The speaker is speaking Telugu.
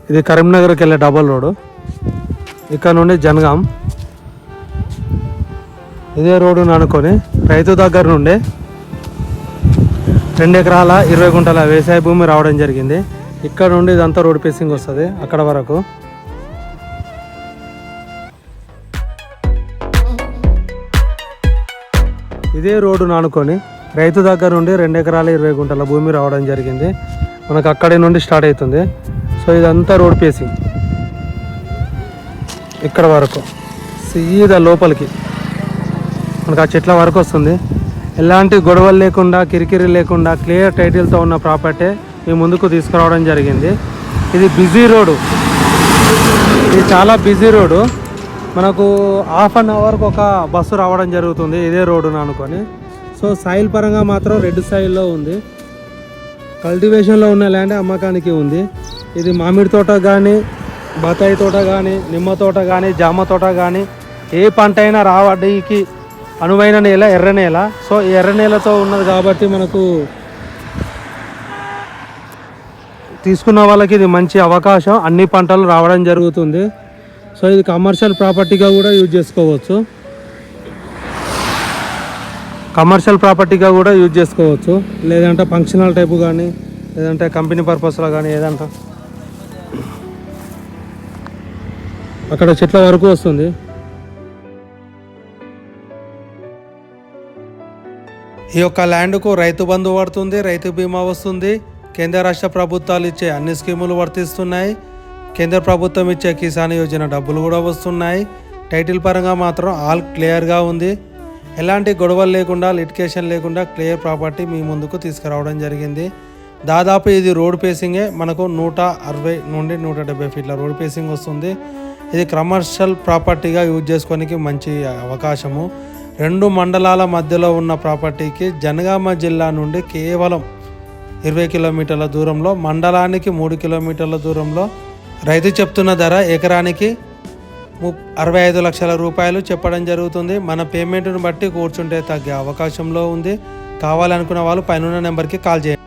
ఇది కరీంనగర్కి వెళ్ళే డబల్ రోడ్. ఇక్కడ నుండి జనగాం ఇదే రోడ్డును అనుకొని రైతు దగ్గర నుండి 2 ఎకరాల 20 గుంటల వ్యవసాయ భూమి రావడం జరిగింది. ఇక్కడ నుండి ఇదంతా రోడ్ పేసింగ్ వస్తుంది అక్కడ వరకు. ఇదే రోడ్డును అనుకొని రైతు దగ్గర నుండి 2 ఎకరాల 20 గుంటల భూమి రావడం జరిగింది. మనకు అక్కడి నుండి స్టార్ట్ అవుతుంది. సో ఇదంతా రోడ్ పేసింగ్ ఇక్కడ వరకు సీదా లోపలికి మనకు ఆ చెట్ల వరకు వస్తుంది. ఎలాంటి గొడవలు లేకుండా కిరికిరి లేకుండా క్లియర్ టైటిల్తో ఉన్న ప్రాపర్టీ మీ ముందుకు తీసుకురావడం జరిగింది. ఇది బిజీ రోడ్డు, ఇది చాలా బిజీ రోడ్డు. మనకు హాఫ్ అన్ అవర్కి ఒక బస్సు రావడం జరుగుతుంది ఇదే రోడ్డును అనుకొని. సో సాయిల్ పరంగా మాత్రం రెడ్ సాయిల్లో ఉంది. కల్టివేషన్లో ఉన్న ల్యాండ్ అమ్మకానికి ఉంది. ఇది మామిడి తోట కానీ, బత్తాయి తోట కానీ, నిమ్మ తోట కానీ, జామ తోట కానీ ఏ పంట అయినా రావడానికి అనువైన నేల ఎర్ర నేల. సో ఈ ఎర్ర నేలతో ఉన్నది కాబట్టి మనకు తీసుకున్న వాళ్ళకి ఇది మంచి అవకాశం. అన్ని పంటలు రావడం జరుగుతుంది. సో ఇది కమర్షియల్ ప్రాపర్టీగా కూడా యూజ్ చేసుకోవచ్చు. లేదంటే ఫంక్షనల్ టైపు కానీ, లేదంటే కంపెనీ పర్పస్లో కానీ, ఏదంటే అక్కడ చెట్ల వరకు వస్తుంది. ఈ యొక్క ల్యాండ్కు రైతు బంధు పడుతుంది, రైతు బీమా వస్తుంది. కేంద్ర రాష్ట్ర ప్రభుత్వాలు ఇచ్చే అన్ని స్కీములు వర్తిస్తున్నాయి. కేంద్ర ప్రభుత్వం ఇచ్చే కిసాన్ యోజన డబ్బులు కూడా వస్తున్నాయి. టైటిల్ పరంగా మాత్రం ఆల్ క్లియర్గా ఉంది. ఎలాంటి గొడవలు లేకుండా, లిటికేషన్ లేకుండా క్లియర్ ప్రాపర్టీ మీ ముందుకు తీసుకురావడం జరిగింది. దాదాపు ఇది రోడ్ పేసింగే. మనకు 160 నుండి 170 ఫీట్ల రోడ్ పేసింగ్ వస్తుంది. ఇది కమర్షియల్ ప్రాపర్టీగా యూజ్ చేసుకోనికి మంచి అవకాశము. 2 మండలాల మధ్యలో ఉన్న ప్రాపర్టీకి జనగామ జిల్లా నుండి కేవలం 20 కిలోమీటర్ల దూరంలో, మండలానికి 3 కిలోమీటర్ల దూరంలో. రైతు చెప్తున్న ధర ఎకరానికి 65 లక్షల రూపాయలు చెప్పడం జరుగుతుంది. మన పేమెంట్ను బట్టి కూర్చుంటే తగ్గే అవకాశంలో ఉంది. కావాలనుకున్న వాళ్ళు పైన నెంబర్కి కాల్ చేయండి.